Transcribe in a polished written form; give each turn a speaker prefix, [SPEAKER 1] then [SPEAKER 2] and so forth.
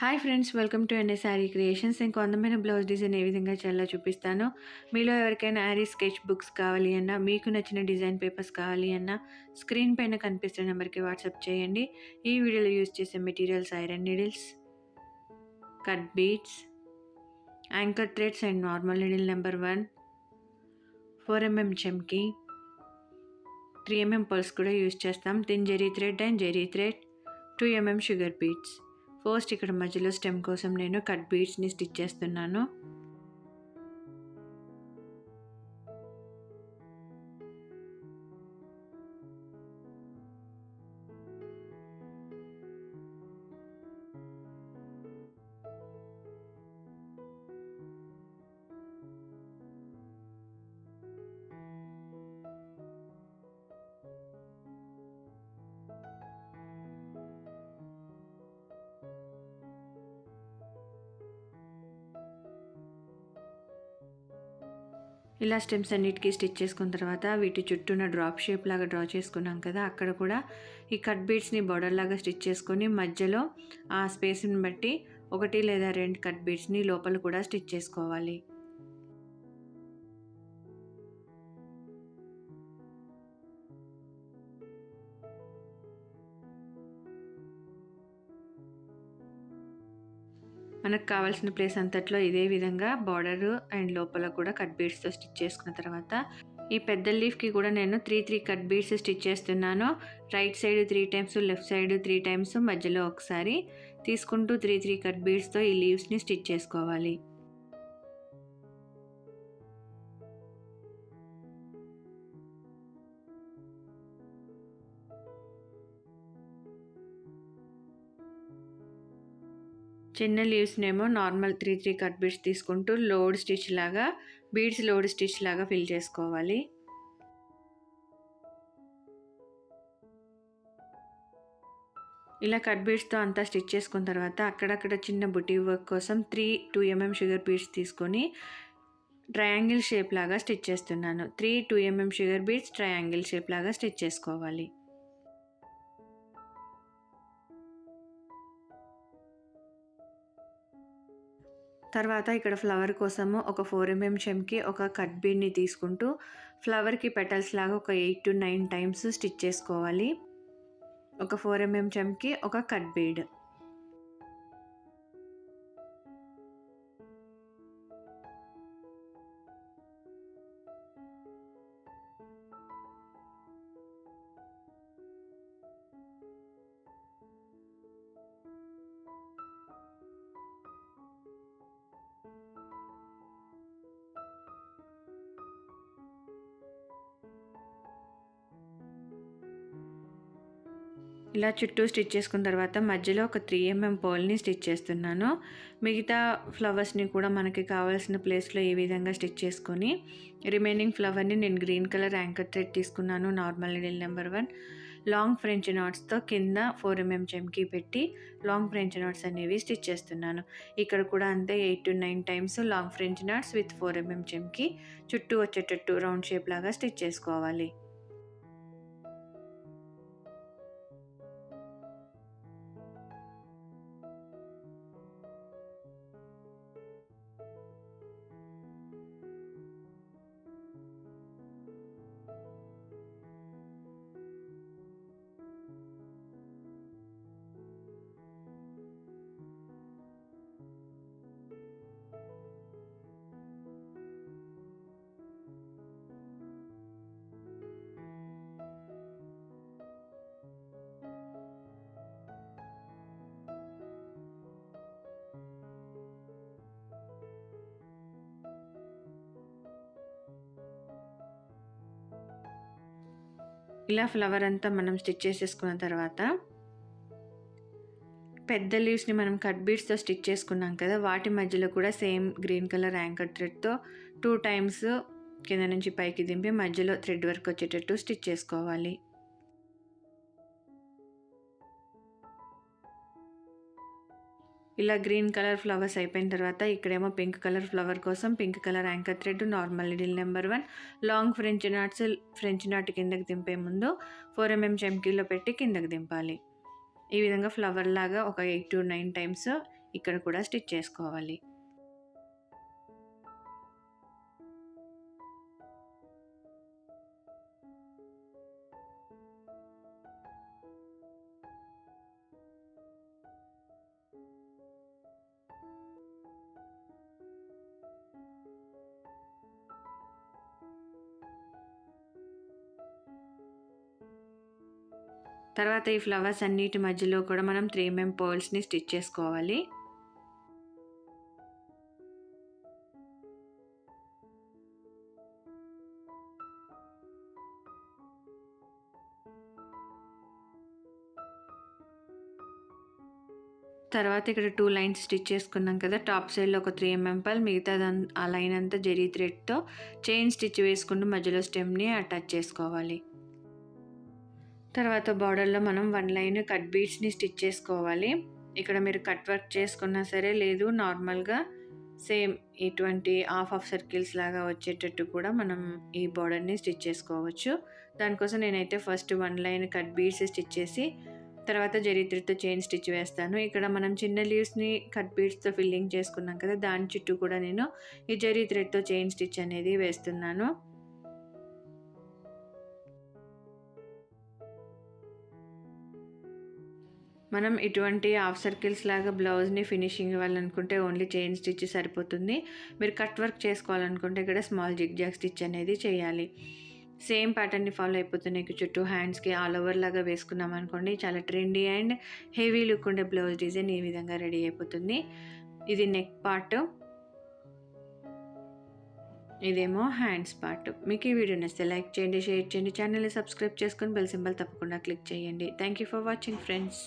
[SPEAKER 1] Hi friends, welcome to ఎన్ఏ sari creations. ఇంకో అందమైన blouse design ఏ విధంగా చేయాలో చూపిస్తాను. మీలో ఎవరికైనా యారీ స్కెచ్ బుక్స్ కావాలి అన్నా, మీకు నచ్చిన డిజైన్ పేపర్స్ కావాలి అన్నా స్క్రీన్ పైన కనిపిస్తున్న నెంబర్కి వాట్సాప్ చేయండి. ఈ వీడియోలో యూజ్ చేసే materials iron needles, cut beads, anchor threads and normal needle number 1, 4mm చమ్కీ, 3mm పల్స్ కూడా యూజ్ చేస్తాం, thin zari thread and zari thread, 2mm sugar beads. First ఇక్కడ మధ్యలో స్టెమ్ కోసం నేను కట్ బీడ్స్ని స్టిచ్ చేస్తున్నాను. ఇలా స్టెమ్స్ అన్నిటికీ స్టిచ్ చేసుకున్న తర్వాత వీటి చుట్టూన డ్రాప్ షేప్ లాగా డ్రా చేసుకున్నాం కదా, అక్కడ కూడా ఈ కట్ బీడ్స్ని బార్డర్ లాగా స్టిచ్ చేసుకొని మధ్యలో ఆ స్పేస్ని బట్టి 1 లేదా 2 కట్ బీడ్స్ని లోపల కూడా స్టిచ్ చేసుకోవాలి. మనకు కావాల్సిన ప్లేస్ అంతట్లో ఇదే విధంగా బార్డర్ అండ్ లోపల కూడా కట్ బీడ్స్తో స్టిచ్ చేసుకున్న తర్వాత ఈ పెద్ద లీఫ్కి కూడా నేను 3 కట్ బీడ్స్ స్టిచ్ చేస్తున్నాను. Right side 3 times, left side 3 times, మధ్యలో ఒకసారి తీసుకుంటూ 3 కట్ బీడ్స్తో ఈ లీవ్స్ని స్టిచ్ చేసుకోవాలి. చిన్న లీవ్స్నేమో నార్మల్ 3 కట్ బీడ్స్ తీసుకుంటూ లోడ్ స్టిచ్ లాగా, బీడ్స్ లోడ్ స్టిచ్ లాగా ఫిల్ చేసుకోవాలి. ఇలా కట్ బీడ్స్తో అంతా స్టిచ్ చేసుకున్న తర్వాత అక్కడక్కడ చిన్న బుటీ వర్క్ కోసం 2mm షుగర్ బీడ్స్ తీసుకొని ట్రయాంగిల్ షేప్ లాగా స్టిచ్ చేస్తున్నాను. 2mm sugar beads triangle shape లాగా స్టిచ్ చేసుకోవాలి. తర్వాత ఇక్కడ ఫ్లవర్ కోసము ఒక 4mm చమ్కి ఒక కట్ బీడ్ని తీసుకుంటూ ఫ్లవర్కి పెటల్స్ లాగా ఒక 8 to 9 టైమ్స్ స్టిచ్ చేసుకోవాలి. ఒక 4mm చమ్కి ఒక కట్ బీడ్. ఇలా చుట్టూ స్టిచ్ చేసుకున్న తర్వాత మధ్యలో ఒక 3mm పర్ల్ని స్టిచ్ చేస్తున్నాను. మిగతా ఫ్లవర్స్ని కూడా మనకి కావాల్సిన ప్లేస్లో ఈ విధంగా స్టిచ్ చేసుకొని రిమైనింగ్ ఫ్లవర్ని నేను గ్రీన్ కలర్ యాంకర్ థ్రెడ్ తీసుకున్నాను. Normal needle number 1 long French నాట్స్తో కింద 4mm చమ్కీ పెట్టి లాంగ్ ఫ్రెంచ్ నాట్స్ అనేవి స్టిచ్ చేస్తున్నాను. ఇక్కడ కూడా అంతే 8 to 9 times long French knots with 4mm చమ్కీ చుట్టూ వచ్చేటట్టు రౌండ్ షేప్ లాగా స్టిచ్ చేసుకోవాలి. ఇలా ఫ్లవర్ అంతా మనం స్టిచ్ చేసేసుకున్న తర్వాత పెద్ద లీవ్స్ని మనం కట్ బీడ్స్తో స్టిచ్ చేసుకున్నాం కదా, వాటి మధ్యలో కూడా సేమ్ గ్రీన్ కలర్ యాంకర్ థ్రెడ్తో 2 టైమ్స్ కింద నుంచి పైకి దింపి మధ్యలో థ్రెడ్ వర్క్ వచ్చేటట్టు స్టిచ్ చేసుకోవాలి. ఇలా గ్రీన్ కలర్ ఫ్లవర్స్ అయిపోయిన తర్వాత ఇక్కడేమో పింక్ కలర్ ఫ్లవర్ కోసం pink colour anchor thread, normal needle number 1, long French knot కిందకి దింపే ముందు 4mm చమ్కీలో పెట్టి కిందకి దింపాలి. ఈ విధంగా ఫ్లవర్ లాగా ఒక 8 to 9 టైమ్స్ ఇక్కడ కూడా స్టిచ్ చేసుకోవాలి. తర్వాత ఈ ఫ్లవర్స్ అన్నిటి మధ్యలో కూడా మనం 3 mm పర్ల్స్ని స్టిచ్ చేసుకోవాలి. తర్వాత ఇక్కడ 2 లైన్స్ స్టిచ్ చేసుకున్నాం కదా, టాప్ సైడ్లో ఒక 3 mm పర్ల్, మిగతా ఆ లైన్ అంతా జరీ థ్రెడ్తో చైన్ స్టిచ్ వేసుకుంటూ మధ్యలో స్టెమ్ని అటాచ్ చేసుకోవాలి. తర్వాత బార్డర్లో మనం 1 లైన్ కట్ బీడ్స్ని స్టిచ్ చేసుకోవాలి. ఇక్కడ మీరు కట్ వర్క్ చేసుకున్నా సరే, లేదు నార్మల్గా సేమ్ ఇటువంటి హాఫ్ సర్కిల్స్ లాగా వచ్చేటట్టు కూడా మనం ఈ బార్డర్ని స్టిచ్ చేసుకోవచ్చు. దానికోసం నేనైతే first 1 line cut beads stitch చేసి తర్వాత జరీ థ్రెడ్తో చైన్ స్టిచ్ వేస్తాను. ఇక్కడ మనం చిన్న లీవ్స్ని కట్ బీడ్స్తో ఫిల్లింగ్ చేసుకున్నాం కదా, దాని చుట్టూ కూడా నేను ఈ జరీ థ్రెడ్తో చైన్ స్టిచ్ అనేది వేస్తున్నాను. మనం ఇటువంటి హాఫ్ సర్కిల్స్ లాగా బ్లౌజ్ని ఫినిషింగ్ ఇవ్వాలనుకుంటే ఓన్లీ చైన్ స్టిచ్ సరిపోతుంది. మీరు కట్ వర్క్ చేసుకోవాలనుకుంటే ఇక్కడ స్మాల్ జిగ్జాగ్ స్టిచ్ అనేది చేయాలి. సేమ్ ప్యాటర్న్ని ఫాలో అయిపోతుంది. చుట్టూ హ్యాండ్స్కి ఆల్ ఓవర్ లాగా వేసుకున్నాం అనుకోండి, చాలా ట్రెండీ అండ్ హెవీ లుక్ ఉండే బ్లౌజ్ డిజైన్ ఈ విధంగా రెడీ అయిపోతుంది. ఇది నెక్ పార్ట్, ఇదేమో హ్యాండ్స్ పార్ట్. మీకు ఈ వీడియో నచ్చితే లైక్ చేయండి, షేర్ చేయండి, ఛానల్ని సబ్స్క్రైబ్ చేసుకొని బెల్ సింబల్ తప్పకుండా క్లిక్ చేయండి. Thank you for watching friends.